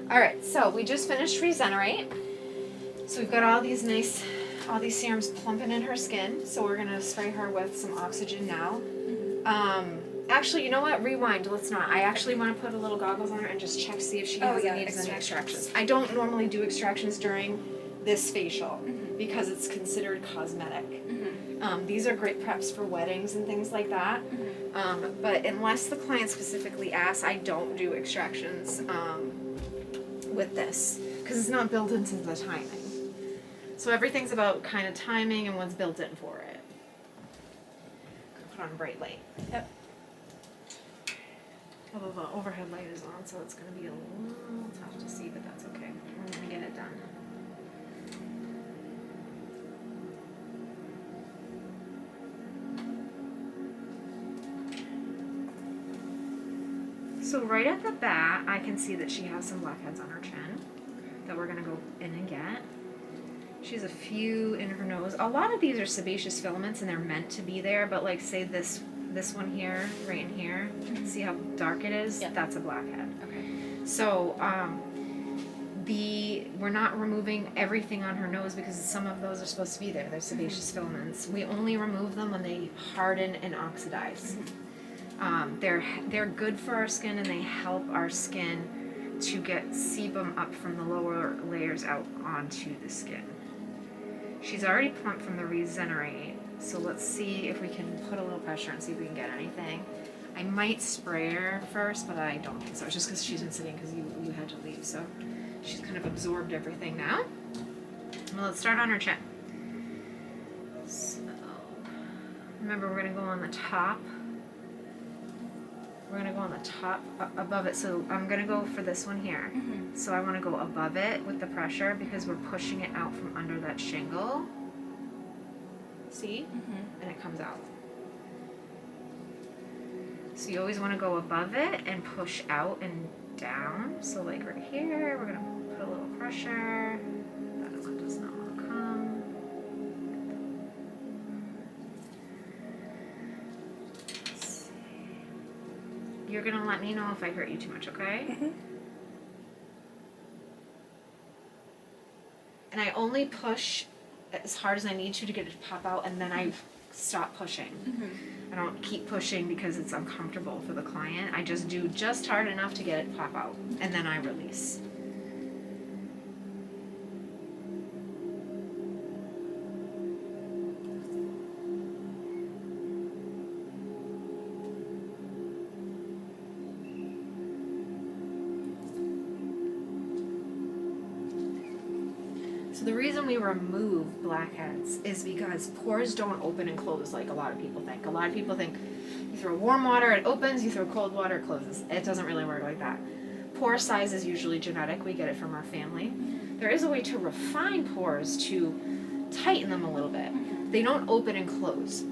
All right, so we just finished Rezenerate. So we've got all these serums plumping in her skin. So we're gonna spray her with some oxygen now. Actually, you know what? Rewind. Let's not. I actually want to put a little goggles on her and just check, see if she has any extractions. I don't normally do extractions during this facial because it's considered cosmetic. These are great preps for weddings and things like that. But unless the client specifically asks, I don't do extractions with this because it's not built into the timing. So everything's about kind of timing and what's built in for it. Put on a bright light. Yep. Although the overhead light is on, so it's going to be a little tough to see, but that's okay. We're going to get it done. So right at the bat, I can see that she has some blackheads on her chin that we're going to go in and get. She has a few in her nose. A lot of these are sebaceous filaments and they're meant to be there, but like say this one here, right in here, see how dark it is? Yep. That's a blackhead. Okay. So we're not removing everything on her nose because some of those are supposed to be there. They're sebaceous filaments. We only remove them when they harden and oxidize. They're good for our skin and they help our skin to get sebum up from the lower layers out onto the skin. She's already plumped from the Rezenerate, so let's see if we can put a little pressure and see if we can get anything. I might spray her first, but I don't think so. It's just because she's been sitting because you had to leave, so she's kind of absorbed everything now. Well, let's start on her chin. So, remember we're going to go on the top. We're going to go on the top above it, so I'm going to go for this one here. So I want to go above it with the pressure because we're pushing it out from under that shingle. See? And it comes out. So you always want to go above it and push out and down. So like right here, we're going to put a little pressure. That one does not want to come. You're going to let me know if I hurt you too much, okay? And I only push as hard as I need to get it to pop out, and then I stop pushing. I don't keep pushing because it's uncomfortable for the client. I just do just hard enough to get it to pop out, and then I release. So the reason we remove blackheads is because pores don't open and close like a lot of people think. A lot of people think you throw warm water, it opens, you throw cold water, it closes. It doesn't really work like that. Pore size is usually genetic. We get it from our family. There is a way to refine pores to tighten them a little bit. They don't open and close.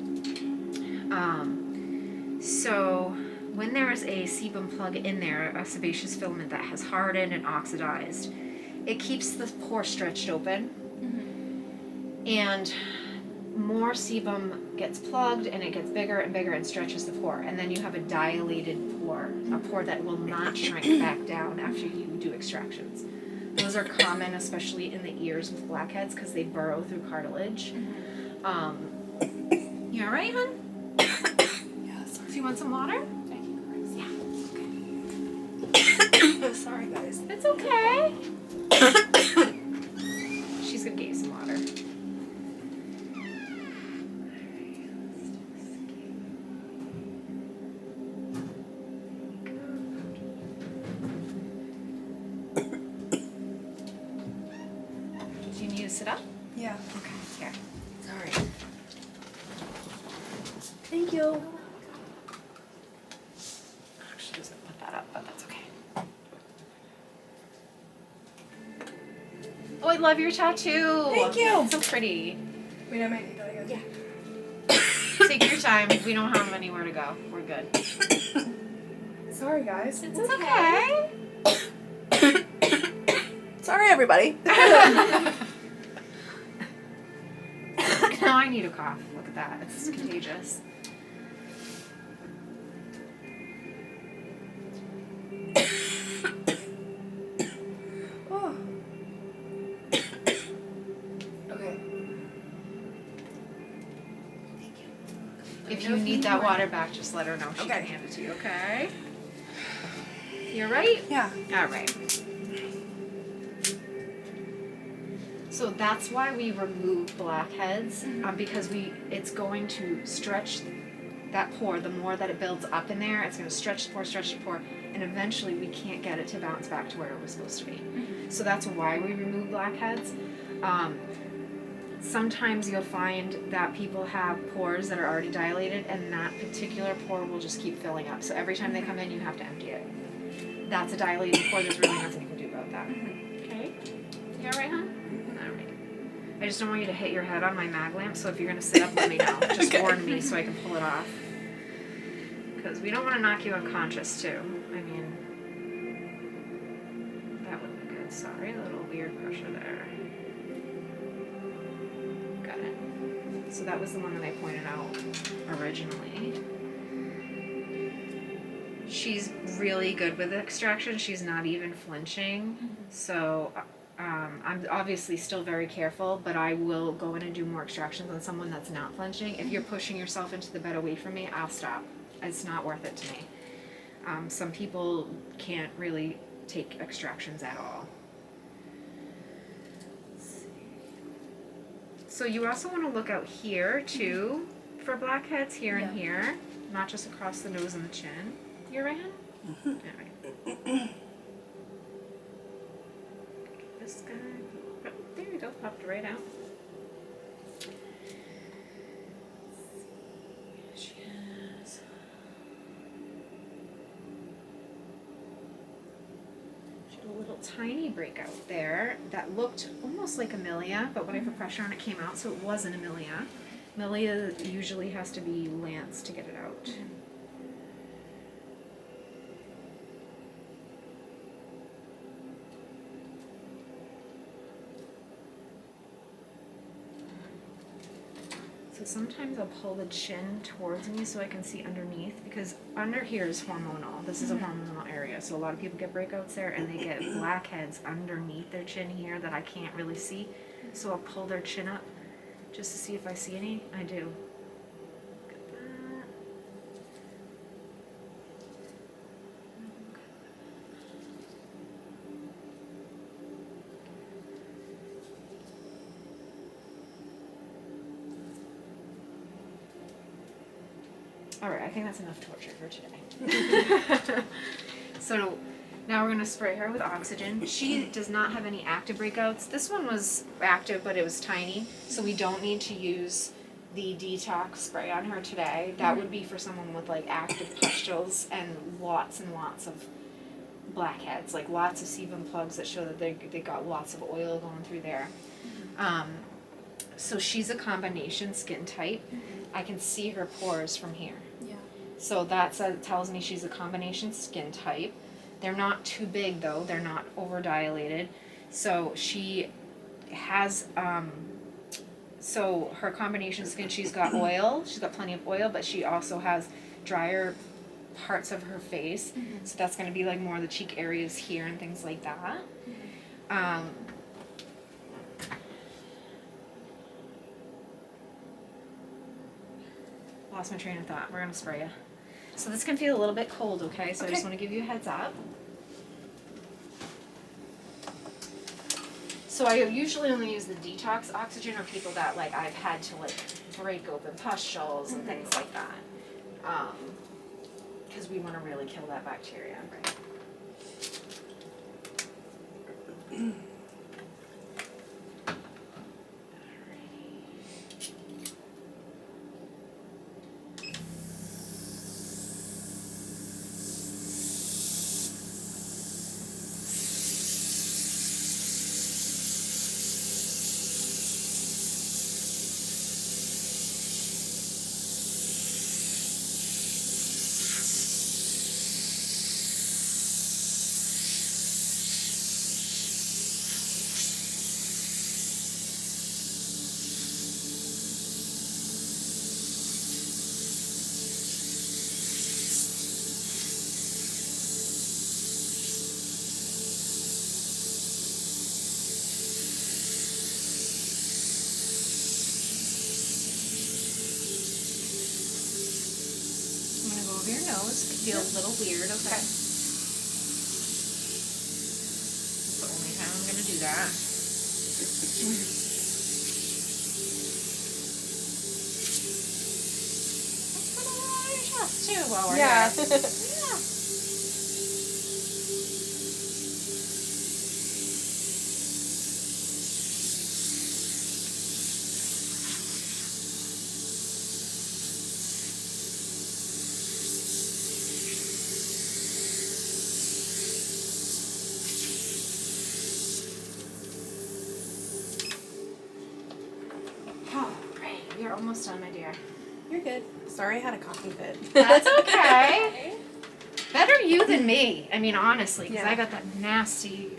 So when there is a sebum plug in there, a sebaceous filament that has hardened and oxidized, it keeps the pore stretched open, and more sebum gets plugged and it gets bigger and bigger and stretches the pore, and then you have a dilated pore, a pore that will not shrink back down after you do extractions. Those are common, especially in the ears with blackheads, because they burrow through cartilage. You all right, hon? Yeah, sorry. Do you want some water? Yeah. Okay. Sorry, guys. It's okay. She's gonna get you some water. Do you need to sit up? Yeah. Okay, here. Sorry. Thank you. Actually, I was gonna put that up, but that's okay. Oh, I love your tattoo. Thank you. It's so pretty. Wait, I might need that again. Yeah. Take your time. We don't have anywhere to go. We're good. Sorry, guys. It's okay. Sorry, everybody. Now I need a cough. Look at that. It's contagious. you need that water back, just let her know. She can hand it to you, okay? You're right? Yeah. All right. So that's why we remove blackheads, because it's going to stretch that pore. The more that it builds up in there, it's going to stretch the pore, and eventually we can't get it to bounce back to where it was supposed to be. So that's why we remove blackheads. Sometimes you'll find that people have pores that are already dilated, and that particular pore will just keep filling up. So every time they come in, you have to empty it. That's a dilated pore. There's really nothing you can do about that. Okay? You all right, hon? All right. I just don't want you to hit your head on my mag lamp, so if you're going to sit up, let me know. Just warn me so I can pull it off. Because we don't want to knock you unconscious, too. I mean, that wouldn't be good. Sorry, a little weird pressure there. Got it. So that was the one that I pointed out originally. She's really good with extraction. She's not even flinching. So I'm obviously still very careful, but I will go in and do more extractions on someone that's not flinching. If you're pushing yourself into the bed away from me, I'll stop. It's not worth it to me. Some people can't really take extractions at all. So you also want to look out here too for blackheads here and here, not just across the nose and the chin. Your right hand? All right. This guy. Oh, there you go. Popped right out. She has. She had a little tiny breakout there that looked almost like Amelia, but when I put pressure on it, came out, so it wasn't Amelia. Amelia usually has to be Lance to get it out. So sometimes I'll pull the chin towards me so I can see underneath, because under here is hormonal. This is a hormonal area, so a lot of people get breakouts there and they get blackheads underneath their chin here that I can't really see. So I'll pull their chin up just to see if I see any. I do. Look at that. All right, I think that's enough torture for today. So now we're gonna spray her with oxygen. She does not have any active breakouts. This one was active, but it was tiny, so we don't need to use the detox spray on her today. That would be for someone with like active pustules and lots of blackheads, like lots of sebum plugs that show that they got lots of oil going through there. So she's a combination skin type. I can see her pores from here. Yeah. So that tells me she's a combination skin type. They're not too big though, they're not over dilated. So she has, so her combination skin, she's got oil, she's got plenty of oil, but she also has drier parts of her face. So that's gonna be like more of the cheek areas here and things like that. Lost my train of thought. We're gonna spray you. So this can feel a little bit cold, okay? So I just want to give you a heads up. So I usually only use the detox oxygen or people that like I've had to like break open pustules and things like that, because we want to really kill that bacteria. Right. nose could feel a little weird, okay? Okay. That's the only time I'm gonna do that. Let's put a little on your chest too while we're Yeah. here. Yeah. All right, you're almost done, my dear. You're good. Sorry I had a coughing fit. That's okay. Better you than me. I mean, honestly, because Yeah. I got that nasty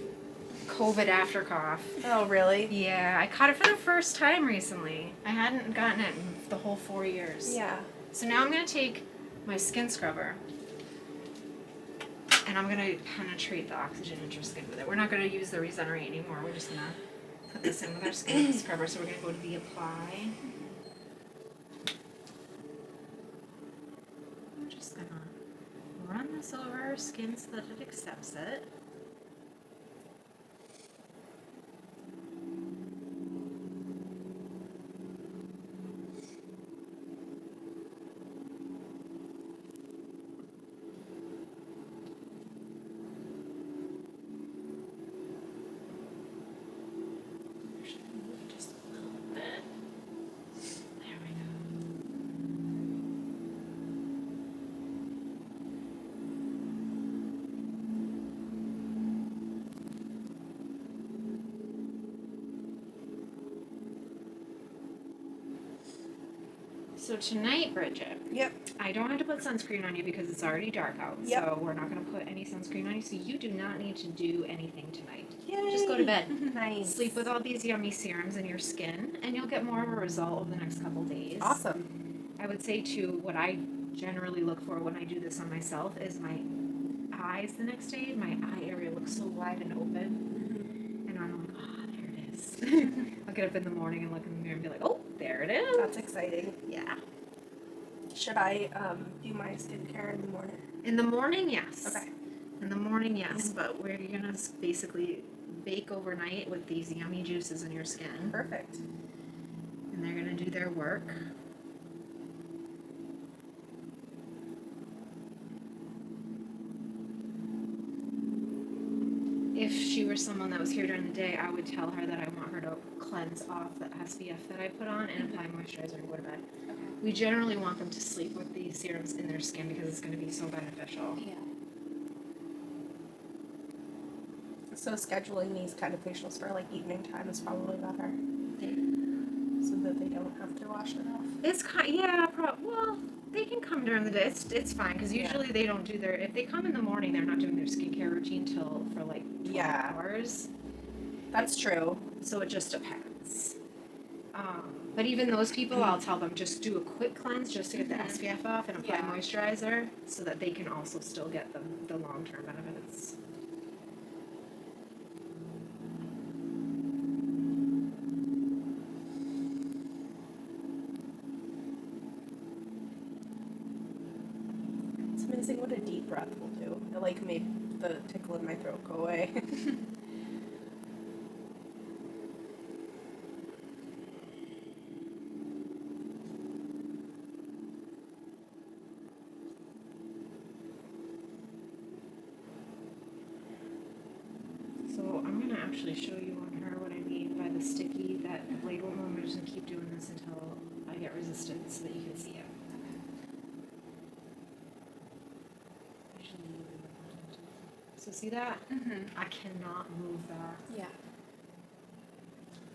COVID after cough. Oh, really? Yeah, I caught it for the first time recently. I hadn't gotten it in the whole 4 years. Yeah. So now I'm going to take my skin scrubber and I'm going to penetrate the oxygen into your skin with it. We're not going to use the Rezenerate anymore. We're just going to put this in with our skin scrubber. So we're going to go to the apply. I'm just going to run this over our skin so that it accepts it. Just a little bit. There we go. So tonight, Bridget, Yep. I don't have to put sunscreen on you because it's already dark out. Yep. So we're not going to put any sunscreen on you. So you do not need to do anything tonight. Yay. Just go to bed. Nice. Sleep with all these yummy serums in your skin, and you'll get more of a result over the next couple days. Awesome. I would say, too, what I generally look for when I do this on myself is my eyes the next day. My eye area looks so wide and open. And I'm like, oh, there it is. I'll get up in the morning and look in the mirror and be like, oh, there it is. That's exciting. Yeah. Should I do my skincare in the morning? In the morning, yes. Okay. In the morning, yes. But we're going to basically bake overnight with these yummy juices in your skin. Perfect. And they're going to do their work. If she were someone that was here during the day, I would tell her that I want her to cleanse off the SPF that I put on and apply moisturizer and go to bed. Okay. We generally want them to sleep with these serums in their skin because it's going to be so beneficial. Yeah. So scheduling these kind of facials for like evening time is probably better, so that they don't have to wash it off. It's kind, yeah, well, they can come during the day. It's fine because usually they don't do their. If they come in the morning, they're not doing their skincare routine till for like 12 hours. That's true. So it just depends. But even those people, I'll tell them just do a quick cleanse just to get the SPF off and apply moisturizer so that they can also still get the long-term benefits. It's amazing what a deep breath will do. It like made the tickle in my throat go away. So I'm going to actually show you on her what I mean by the sticky, that the blade won't move. I'm just going to keep doing this until I get resistance so that you can see it. So see that? I cannot move that. Yeah.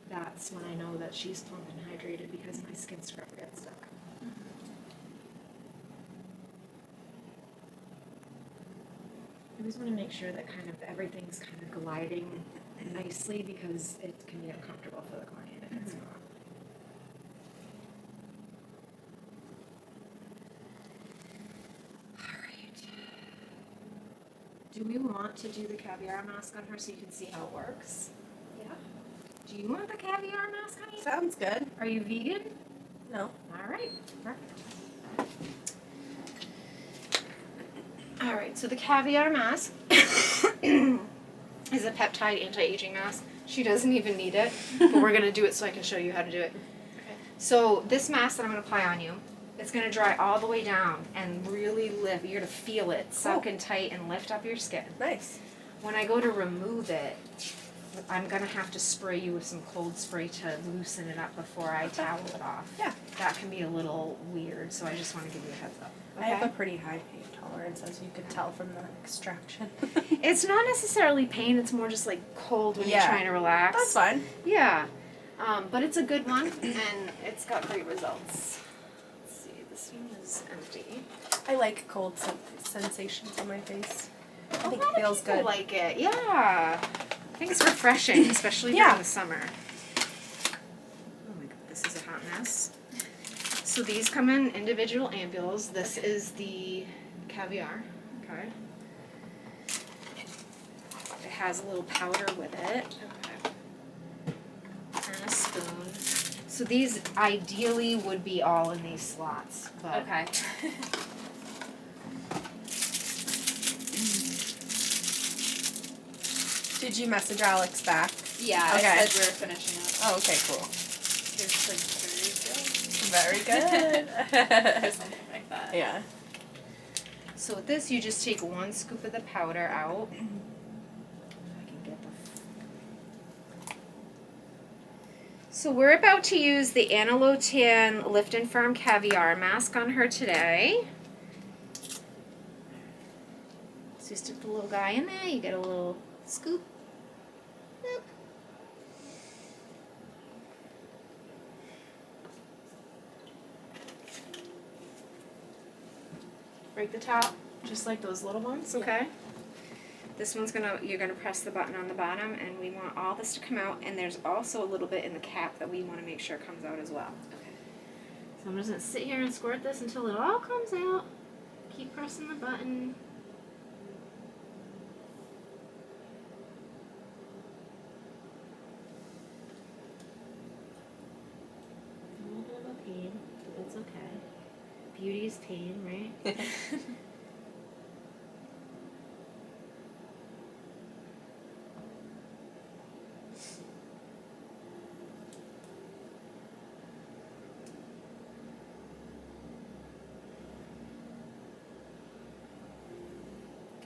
That's when I know that she's plump and hydrated because my skin scrub gets stuck. I just want to make sure that kind of everything's kind of gliding nicely because it can be uncomfortable for the client if it's not. Alright. Do we want to do the Caviar mask on her so you can see how it works? Yeah. Do you want the Caviar mask, honey? Sounds good. Are you vegan? No. Alright, perfect. All right, so the Caviar mask is a peptide anti-aging mask. She doesn't even need it, but we're going to do it so I can show you how to do it. Okay. So this mask that I'm going to apply on you, it's going to dry all the way down and really lift. You're going to feel it suck in tight and lift up your skin. Nice. When I go to remove it, I'm going to have to spray you with some cold spray to loosen it up before I towel it off. Yeah. That can be a little weird, so I just want to give you a heads up. I have a pretty high pain tolerance, as you could tell from the extraction. It's not necessarily pain, it's more just like cold when you're trying to relax. That's fine. Yeah. But it's a good one, and it's got great results. Let's see, this one is empty. I like cold sensations on my face. I A think lot it feels of people good. like it, yeah. I think it's refreshing, especially during the summer. Oh my god, this is a hot mess. So these come in individual ampules. This is the Caviar, okay. It has a little powder with it. Okay. And a spoon. So these ideally would be all in these slots, but Okay. Did you message Alex back? Yeah, Okay. I said we were finishing up. Oh, okay, cool. Here's Very good. or something like that. Yeah. so with this, you just take 1 scoop of the powder out. If I can get the. So we're about to use the Lotan Lift and Firm Caviar mask on her today. So you stick the little guy in there. You get a little scoop. Boop. Break the top, just like those little ones, okay? This one's you're gonna press the button on the bottom, and we want all this to come out, and there's also a little bit in the cap that we wanna make sure comes out as well. Okay. So I'm just gonna sit here and squirt this until it all comes out. Keep pressing the button. A little bit of a pain, but it's okay. Beauty is pain, right?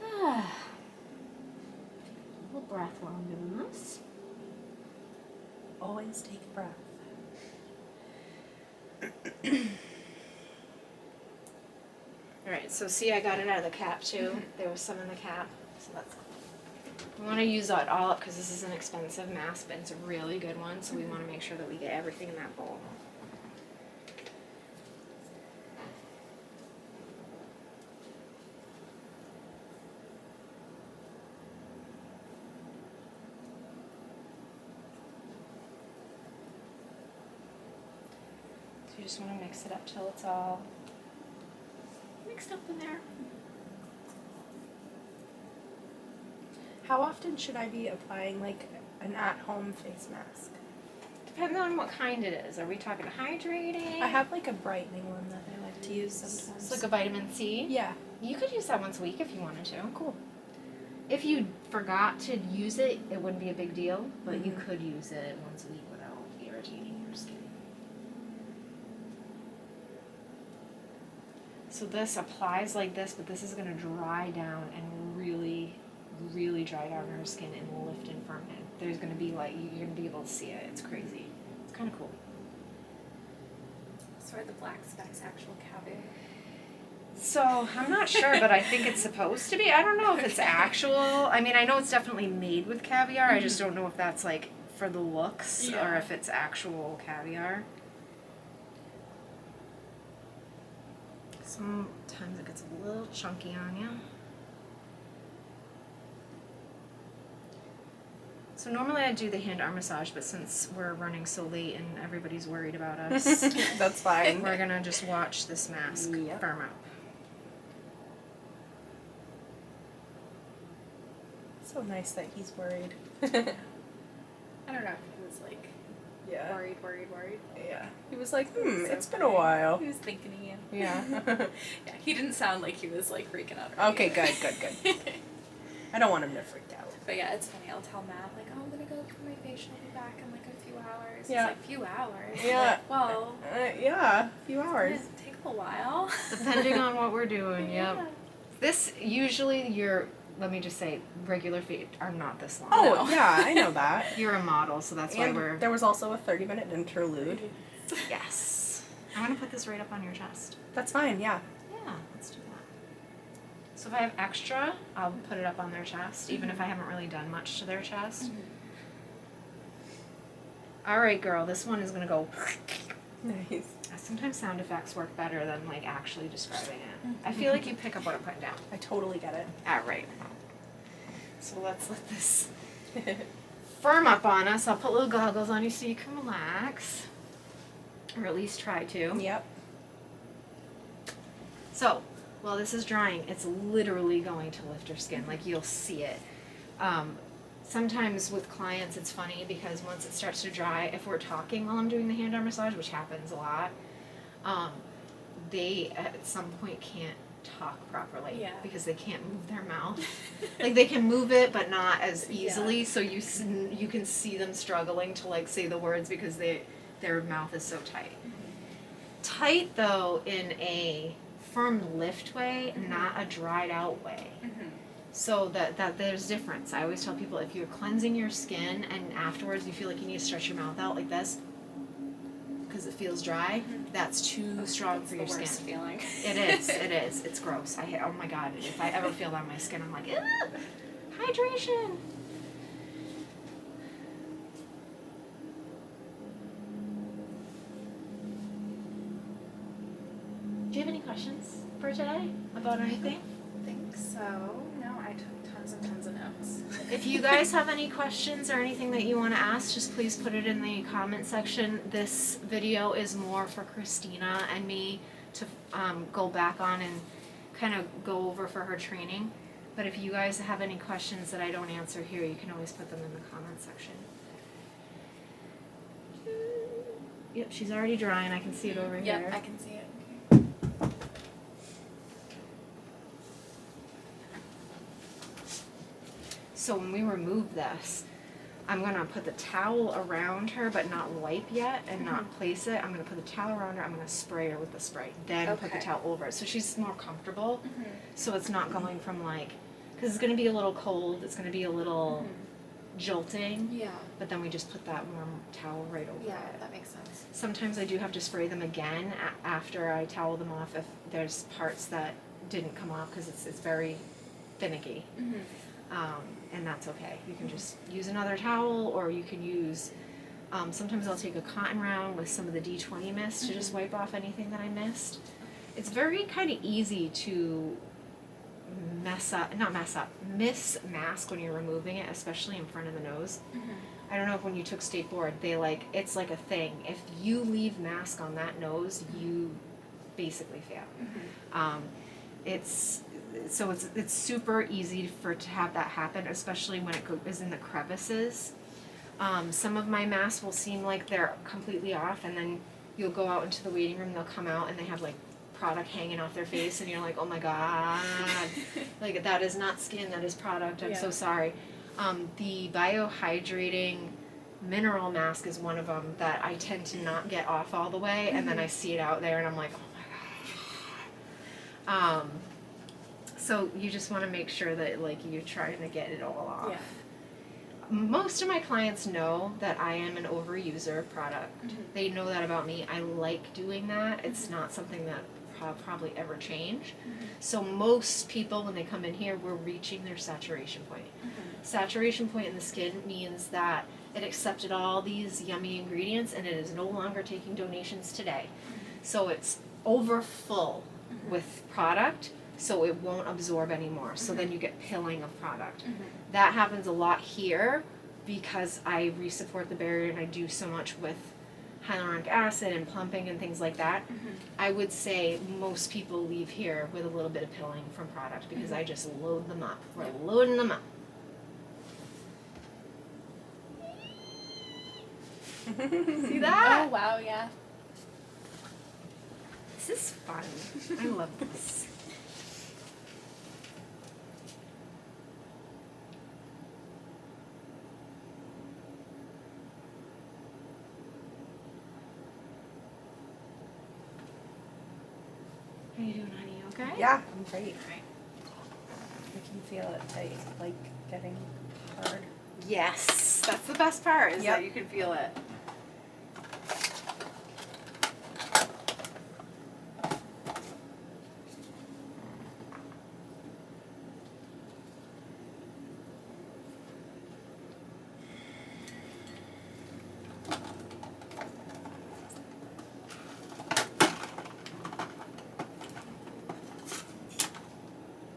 A little breath while I'm doing this. Always take a breath. Alright, so see I got it out of the cap too. There was some in the cap. So that's we want to use that all up because this is an expensive mask, but it's a really good one, so we want to make sure that we get everything in that bowl. So you just want to mix it up till it's all mixed up in there. How often should I be applying like an at-home face mask? Depends on what kind it is. Are we talking hydrating? I have like a brightening one that I like to use sometimes. It's like a vitamin C. Yeah. You could use that once a week if you wanted to. Cool. If you forgot to use it, it wouldn't be a big deal, but you Mhm. could use it once a week without irritating your skin. So this applies like this, but this is going to dry down and really, really dry down her skin and lift and firm it. There's going to be like, you're going to be able to see it. It's crazy. It's kind of cool. So are the black specks actual caviar? So I'm not sure, but I think it's supposed to be. I don't know if it's actual. I mean, I know it's definitely made with caviar. I just don't know if that's like for the looks or Yeah. if it's actual caviar. Sometimes it gets a little chunky on you. So normally I do the hand arm massage, but since we're running so late and everybody's worried about us, That's fine. we're gonna just watch this mask Yep. firm up. So nice that he's worried. I don't know if it was like Yeah. Worried. Yeah. He was like, So it's been a funny. while. He was thinking of you. Yeah. Yeah, he didn't sound like he was like freaking out. Okay, good. I don't want him to freak out. But yeah, it's funny. I'll tell Matt like, oh, I'm gonna go for my facial. I'll be back in like a few hours. Yeah. He's like, few hours. Yeah. Like, well, Yeah, a few hours. it's gonna take a while. Depending on what we're doing, yep. Yeah. This usually let me just say, regular feet are not this long. Oh, No. yeah, I know that. You're a model, so that's why And we're. there was also a 30-minute interlude. Yes. I'm gonna put this right up on your chest. That's fine, yeah. Yeah, let's do that. So if I have extra, I'll put it up on their chest, even if I haven't really done much to their chest. All right, girl, this one is gonna go. Nice. Sometimes sound effects work better than like actually describing it. I feel like you pick up what I'm putting down. I totally get it. All right. So let's let this firm up on us. I'll put little goggles on you so you can relax, or at least try to. Yep. So while this is drying, it's literally going to lift your skin. Like you'll see it. Sometimes with clients, it's funny because once it starts to dry, if we're talking while I'm doing the hand arm massage, which happens a lot, they at some point can't talk properly because they can't move their mouth. Like they can move it, but not as easily. So you can see them struggling to like say the words because their mouth is so tight. Tight though in a firm lift way, not a dried out way. So that there's difference. I always tell people if you're cleansing your skin and afterwards you feel like you need to stretch your mouth out like this because it feels dry, that's too strong for your skin. Worst feeling. It is. It's gross. Oh my god, if I ever feel that on my skin, I'm like, ugh, hydration. Do you have any questions for today about anything? I think so. No, I took tons and tons of notes. If you guys have any questions or anything that you want to ask, just please put it in the comment section. This video is more for Christina and me to go back on and kind of go over for her training. But if you guys have any questions that I don't answer here, you can always put them in the comment section. Yep, she's already drying. I can see it over here. Yep, I can see it. So when we remove this, I'm going to put the towel around her, but not wipe yet and not place it. I'm going to put the towel around her. I'm going to spray her with the spray. Then put the towel over it. So she's more comfortable. So it's not going from like, because it's going to be a little cold. It's going to be a little jolting. Yeah. But then we just put that warm towel right over Yeah, it. that makes sense. Sometimes I do have to spray them again after I towel them off if there's parts that didn't come off because it's very finicky. And that's okay. You can just use another towel, or you can use, sometimes I'll take a cotton round with some of the D20 mist to just wipe off anything that I missed. It's very kind of easy to miss mask when you're removing it, especially in front of the nose. I don't know if when you took state board, it's like a thing. If you leave mask on that nose, you basically fail. It's super easy to have that happen, especially when it is in the crevices. Some of my masks will seem like they're completely off, and then you'll go out into the waiting room, they'll come out and they have like product hanging off their face, and you're like, oh my god, like that is not skin, that is product. I'm so sorry. The biohydrating mineral mask is one of them that I tend to not get off all the way, and then I see it out there and I'm like, oh my god. So you just want to make sure that like you're trying to get it all off. Yeah. Most of my clients know that I am an overuser of product. They know that about me. I like doing that. It's not something that probably ever change. So most people, when they come in here, we're reaching their saturation point. Saturation point in the skin means that it accepted all these yummy ingredients and it is no longer taking donations today. So it's over full with product, so it won't absorb anymore. So then you get pilling of product. That happens a lot here because I re-support the barrier and I do so much with hyaluronic acid and plumping and things like that. I would say most people leave here with a little bit of pilling from product because I just load them up. We're loading them up. See that? Oh wow, yeah. This is fun. I love this. How you doing, honey? You okay? Yeah, I'm great. Alright. I can feel it, like getting hard. Yes, that's the best part, is Yep. that you can feel it.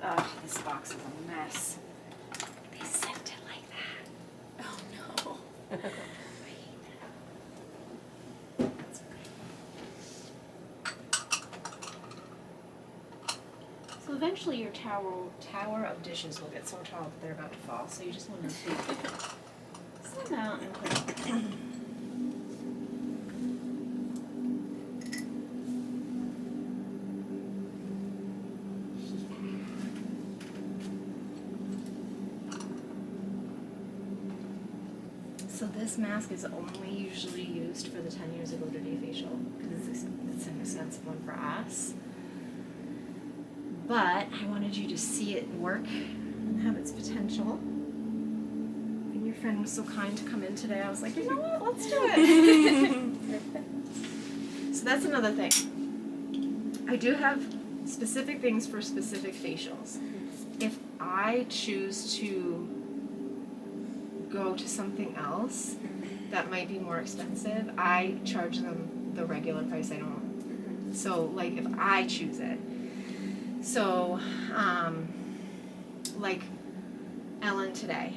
Ugh, this box is a mess. They sent it like that. Oh no. I hate that. That's okay. So eventually your tower of dishes will get so tall that they're about to fall, so you just want to set them out and put So this mask is only usually used for the 10 years ago today facial because it's an expensive one for us. But I wanted you to see it work and have its potential. And your friend was so kind to come in today. I was like, you know what? Let's do it. So that's another thing. I do have specific things for specific facials. If I choose to go to something else that might be more expensive, I charge them the regular price. I don't. So like if I choose it. So like Ellen today,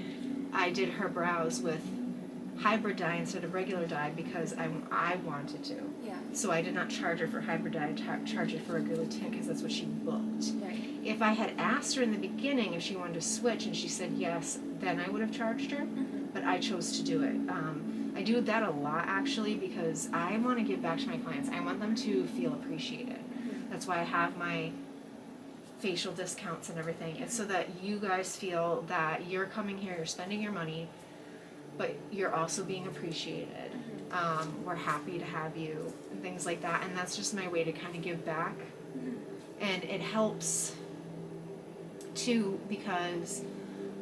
I did her brows with hybrid dye instead of regular dye because I wanted to. Yeah. So I did not charge her for hybrid dye, charge her for regular tint because that's what she booked. Right. If I had asked her in the beginning if she wanted to switch and she said yes, then I would have charged her, but I chose to do it. I do that a lot actually because I want to give back to my clients. I want them to feel appreciated. That's why I have my facial discounts and everything. It's so that you guys feel that you're coming here, you're spending your money, but you're also being appreciated. We're happy to have you and things like that, and that's just my way to kind of give back. And it helps too because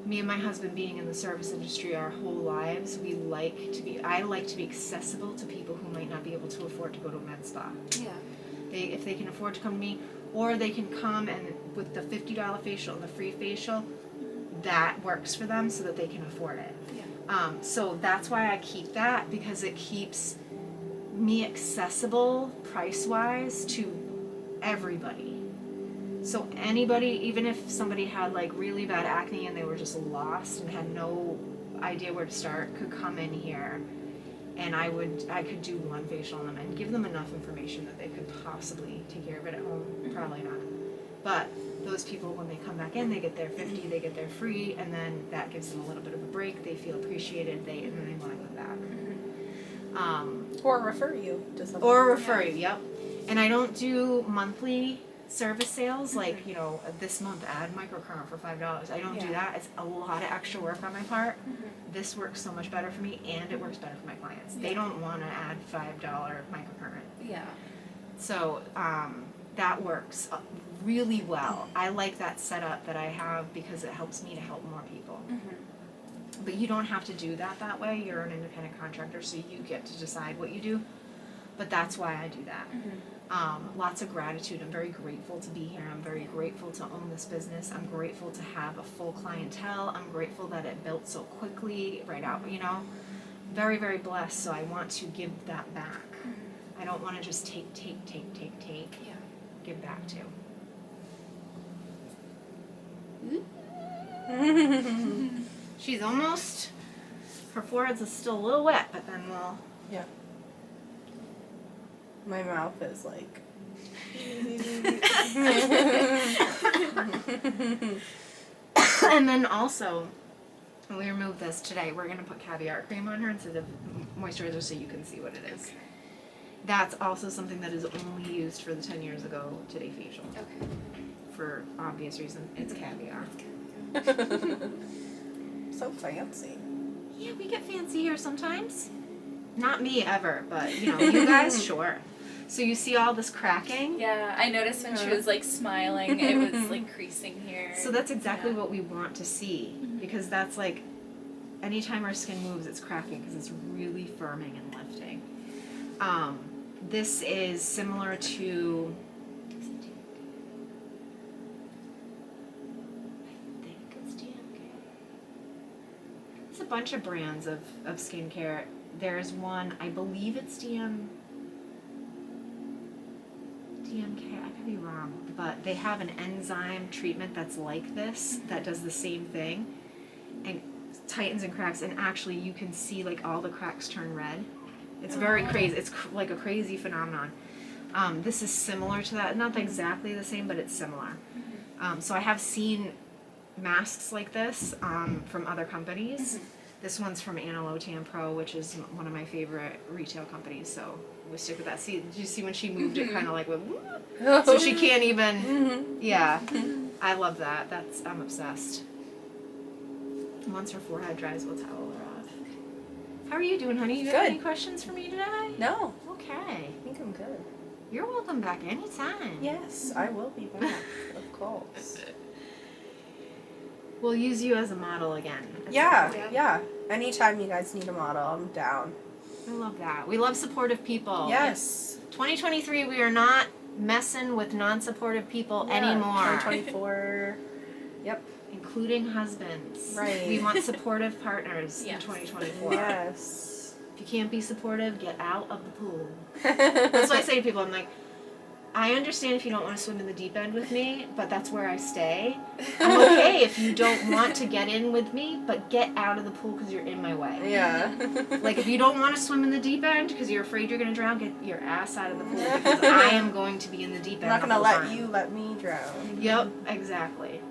me and my husband being in the service industry our whole lives, I like to be accessible to people who might not be able to afford to go to a med spa. Yeah. If they can afford to come to me, or they can come and with the $50 facial and the free facial, that works for them so that they can afford it. Yeah. So that's why I keep that, because it keeps me accessible price-wise to everybody. So anybody, even if somebody had like really bad acne and they were just lost and had no idea where to start, could come in here and I could do one facial on them and give them enough information that they could possibly take care of it at home. Probably not. But those people, when they come back in, they get their 50, they get their free, and then that gives them a little bit of a break. They feel appreciated, and then they want to go back. Or refer you to something. Or refer you, yep. And I don't do monthly service sales, like, you know, this month add microderma for $5. I don't do that. It's a lot of extra work on my part. This works so much better for me, and it works better for my clients. They don't want to add $5 microderma. Yeah. So that works really well. I like that setup that I have because it helps me to help more people. But you don't have to do that way. You're an independent contractor, so you get to decide what you do. But that's why I do that. Lots of gratitude. I'm very grateful to be here. I'm very grateful to own this business. I'm grateful to have a full clientele. I'm grateful that it built so quickly right out, you know. Very, very blessed, so I want to give that back. I don't want to just take. Yeah. Give back to. She's almost, her forehead's still a little wet, but then we'll. Yeah. My mouth is like. And then also, when we remove this today, we're gonna put Caviar cream on her instead of moisturizer so you can see what it is. That's also something that is only used for the 10 years ago today facial. Okay. For obvious reason, it's Caviar. So fancy. Yeah, we get fancy here sometimes. Not me ever, but you know, you guys, sure. So you see all this cracking? Yeah, I noticed when she was like smiling, it was like creasing here. So that's exactly what we want to see, because that's like, anytime our skin moves, it's cracking because it's really firming and lifting. This is similar to, I think it's DMK. There's a bunch of brands of skincare. There's one, I believe it's DMK, I could be wrong, but they have an enzyme treatment that's like this, that does the same thing, and tightens and cracks, and actually you can see like all the cracks turn red. It's very crazy. It's like a crazy phenomenon. This is similar to that, not exactly the same, but it's similar. So I have seen masks like this from other companies. This one's from Lotan Pro, which is one of my favorite retail companies, so we stick with that. See, did you see when she moved it kind of like went, whoop? So she can't even, yeah. I love that. I'm obsessed. Once her forehead dries, we'll towel her off. How are you doing, honey? You have any questions for me today? No. Okay. I think I'm good. You're welcome back anytime. Yes, I will be back, of course. We'll use you as a model again. Yeah. Anytime you guys need a model, I'm down. I love that. We love supportive people. Yes. 2023, we are not messing with non-supportive people anymore. 2024. Yep. Including husbands. Right. We want supportive partners in 2024. Yes. If you can't be supportive, get out of the pool. That's what I say to people. I'm like, I understand if you don't want to swim in the deep end with me, but that's where I stay. I'm okay if you don't want to get in with me, but get out of the pool because you're in my way. Yeah. Like, if you don't want to swim in the deep end because you're afraid you're going to drown, get your ass out of the pool because I am going to be in the deep end. I'm not going to let you let me drown. Yep, exactly.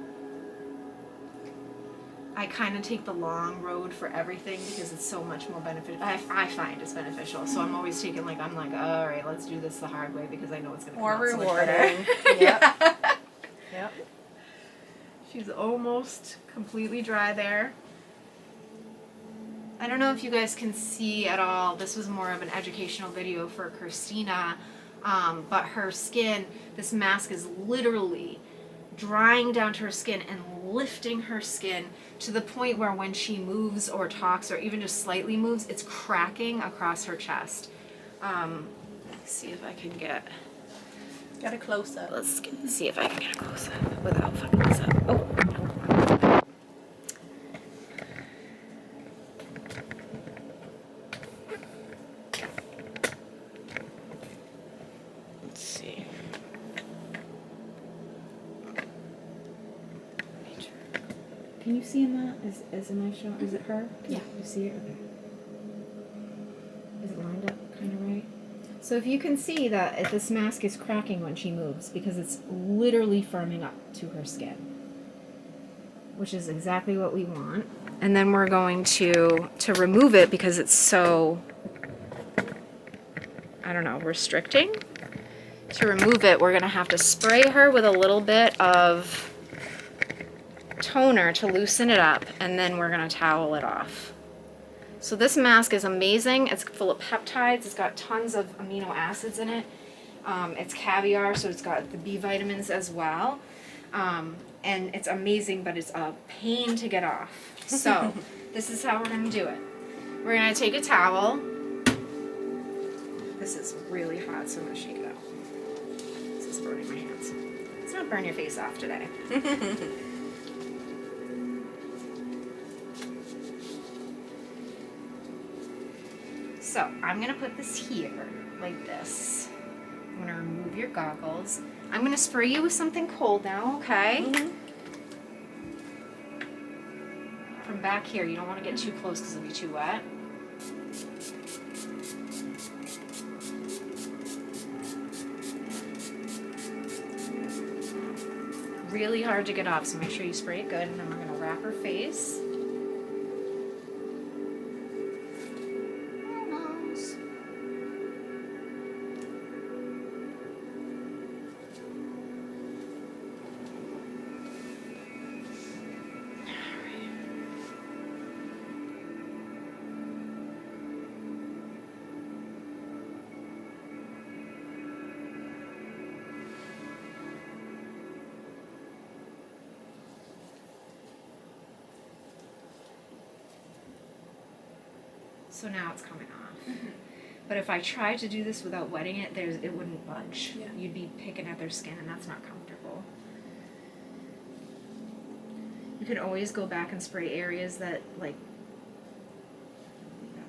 I kind of take the long road for everything because it's so much more beneficial. I find it's beneficial. So I'm always taking I'm like, all right, let's do this the hard way because I know it's going to come out so much better. Yep. She's almost completely dry there. I don't know if you guys can see at all. This was more of an educational video for Christina, but her skin, this mask is literally drying down to her skin and lifting her skin to the point where when she moves or talks or even just slightly moves, it's cracking across her chest. Let's see if I can get a close up. Let's see if I can get a close up without fucking this up. Oh, no. Let's see. Can you see in that? Is in my shot? Is it her? Yeah. You see it? Okay. Is it lined up kind of right? So if you can see that this mask is cracking when she moves because it's literally firming up to her skin, which is exactly what we want. And then we're going to remove it because it's so, I don't know, restricting. To remove it, we're going to have to spray her with a little bit of toner to loosen it up, and then we're going to towel it off. So this mask is amazing. It's full of peptides. It's got tons of amino acids in it. It's Caviar, so it's got the B vitamins as well. And it's amazing, but it's a pain to get off. So this is how we're going to do it. We're going to take a towel. This is really hot, so I'm going to shake it out. This is burning my hands. Let's not burn your face off today. So I'm going to put this here, like this. I'm going to remove your goggles. I'm going to spray you with something cold now, okay? Mm-hmm. From back here, you don't want to get too close because it'll be too wet. Really hard to get off, so make sure you spray it good, and then we're going to wrap her face. So now it's coming off. But if I tried to do this without wetting it, it wouldn't budge. Yeah. You'd be picking at their skin, and that's not comfortable. You can always go back and spray areas that, like,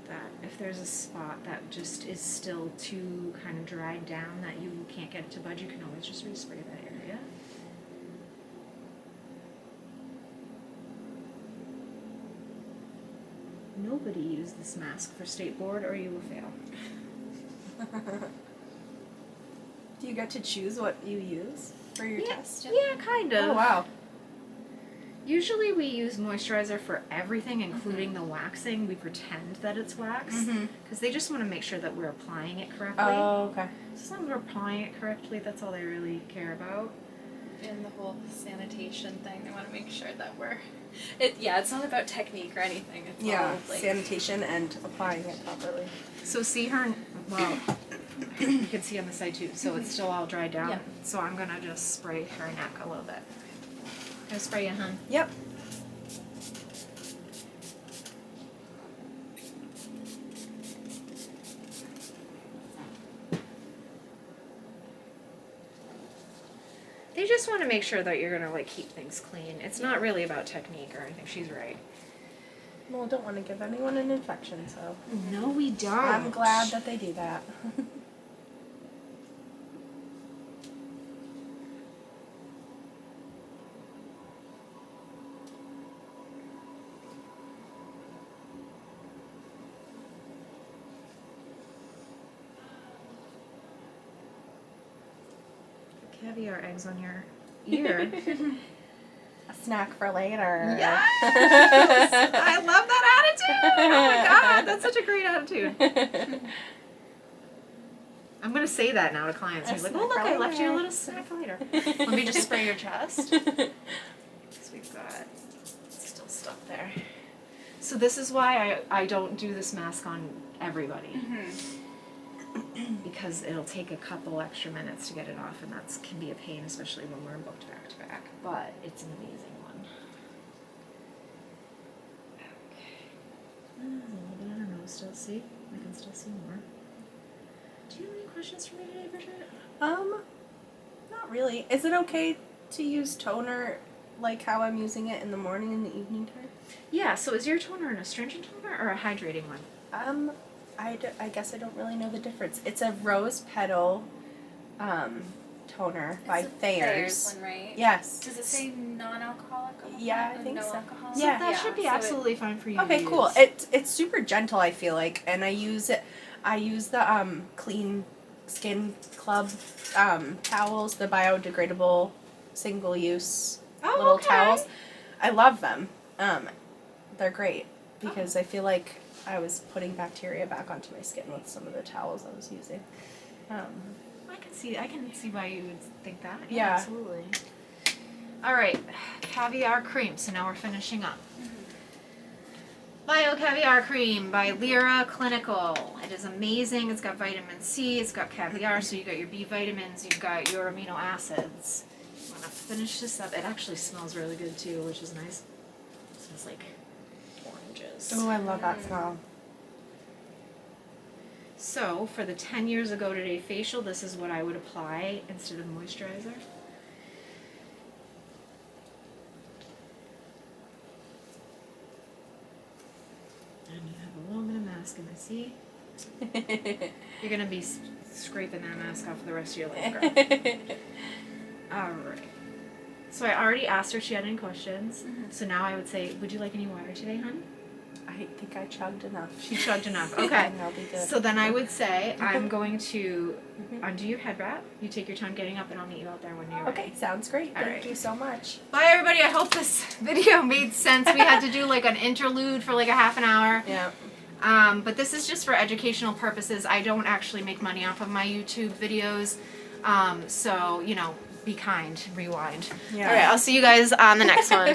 that. If there's a spot that just is still too kind of dried down that you can't get it to budge, you can always just respray that area. Nobody use this mask for state board or you will fail. Do you get to choose what you use for your test? Yeah, kind of. Oh, wow. Usually we use moisturizer for everything, including the waxing. We pretend that it's wax because they just want to make sure that we're applying it correctly. Oh, okay. So as long as we're applying it correctly, that's all they really care about. And the whole sanitation thing, they want to make sure that it's not about technique or anything. It's all like sanitation and applying it properly. So see her, well, you can see on the side too, so it's still all dried down. Yep. So I'm gonna just spray her neck a little bit. Gonna spray you, hun. Yep. They just want to make sure that you're gonna like keep things clean. It's not really about technique or anything. She's right. Well, don't want to give anyone an infection, so. No, we don't. I'm glad that they do that. Caviar eggs on your ear. A snack for later. Yes! I love that attitude! Oh my god, that's such a great attitude. I'm gonna say that now to clients. He's like, oh look, I left you a little snack for later. Let me just spray your chest. So we've got still stuff there. So this is why I don't do this mask on everybody. Because it'll take a couple extra minutes to get it off, and that can be a pain, especially when we're booked back to back. But it's an amazing one. Okay. A little bit on her nose still. See? I can still see more. Do you have any questions for me today, Bridget? Not really. Is it okay to use toner like how I'm using it in the morning and the evening time? Yeah, so is your toner an astringent toner or a hydrating one? I guess I don't really know the difference. It's a rose petal toner by it's the Thayer's. one, right? Yes. Does it say non-alcoholic? Yeah, I Or think no so. alcohol? Yeah. That should be so absolutely fine for you. Okay, to cool. use. It's super gentle, I feel like, and I use the Clean Skin Club towels, the biodegradable single use little towels. I love them. They're great because I feel like I was putting bacteria back onto my skin with some of the towels I was using. I can see why you would think that. Yeah. Absolutely. All right, Caviar cream. So now we're finishing up. Bio Caviar cream by Lyra Clinical. It is amazing. It's got vitamin C. It's got caviar, so you got your B vitamins. You've got your amino acids. I'm gonna finish this up. It actually smells really good too, which is nice. It smells like oranges. Oh, I love that smell. So, for the 10 years ago today facial, this is what I would apply instead of moisturizer. And you have a little bit of masking, I see. You're going to be scraping that mask off for the rest of your life, girl. Alright. So I already asked her if she had any questions. So now I would say, would you like any water today, hon? I think I chugged enough. She chugged enough. Okay. And I'll be good. So then I would say I'm going to undo your head wrap. You take your time getting up, and I'll meet you out there when you're ready. Okay, sounds great. All Thank right. you so much. Bye, everybody. I hope this video made sense. We had to do like an interlude for like a half an hour. Yeah. But this is just for educational purposes. I don't actually make money off of my YouTube videos. So, you know, be kind. Rewind. Yeah. All right. I'll see you guys on the next one.